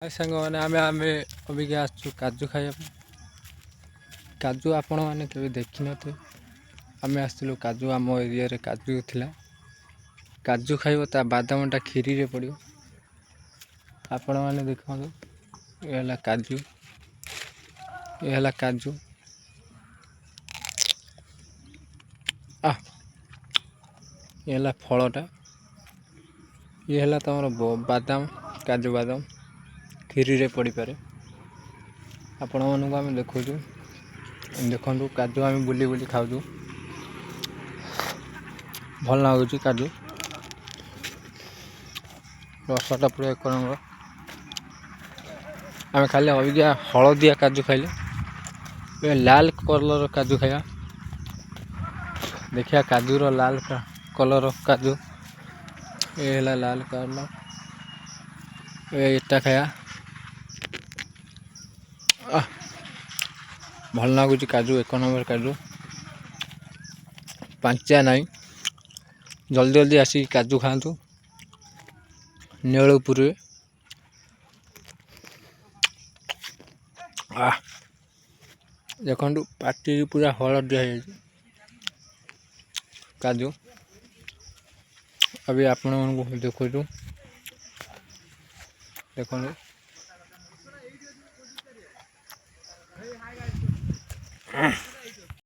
ସାଙ୍ଗମାନେ ଆମେ ଅବିକା ଆସିଛୁ କାଜୁ ଖାଇବା ପାଇଁ। କାଜୁ ଆପଣମାନେ କେବେ ଦେଖିନଥିବେ। ଆମେ ଆସିଥିଲୁ କାଜୁ, ଆମ ଏରିଆରେ କାଜୁ ଥିଲା। କାଜୁ ଖାଇବ, ତା ବାଦାମଟା କ୍ଷୀରିରେ ପଡ଼ିବ। ଆପଣମାନେ ଦେଖନ୍ତୁ, ଏ ହେଲା କାଜୁ, ଏ ହେଲା କାଜୁ। ଏ ହେଲା ଫଳଟା, ଇଏ ହେଲା ତମର ବାଦାମ, କାଜୁ ବାଦାମ କ୍ଷୀରିରେ ପଡ଼ିପାରେ। ଆପଣମାନଙ୍କୁ ଆମେ ଦେଖାଉଛୁ, ଦେଖନ୍ତୁ କାଜୁ ଆମେ ବୁଲି ବୁଲି ଖାଉଛୁ। ଭଲ ଲାଗୁଛି କାଜୁ, ରସଟା ପୁରା ଏକ ନମ୍ବର। ଆମେ ଖାଲି ଅବିକା ହଳଦିଆ କାଜୁ ଖାଇଲେ, ଏବେ ଲାଲ କଲର କାଜୁ ଖାଇବା। ଦେଖିବା କାଜୁର ଲାଲ କଲର କାଜୁ, ଏ ହେଲା ଲାଲ କଲର, ଏଟା ଖାଇବା। ଭଲ ଲାଗୁଛି କାଜୁ, ଏକ ନମ୍ବର କାଜୁ, ପାଞ୍ଚିଆ ନାହିଁ। ଜଲ୍ଦି ଜଲ୍ଦି ଆସିକି କାଜୁ ଖାଆନ୍ତୁ ନେଉଳପୁରରେ। ଦେଖନ୍ତୁ ପାଟି ପୁରା ହଳଦିଆ ହେଇଯାଇଛି କାଜୁ। ଏବେ ଆପଣମାନଙ୍କୁ ଦେଖାଉଛୁ, ଦେଖନ୍ତୁ।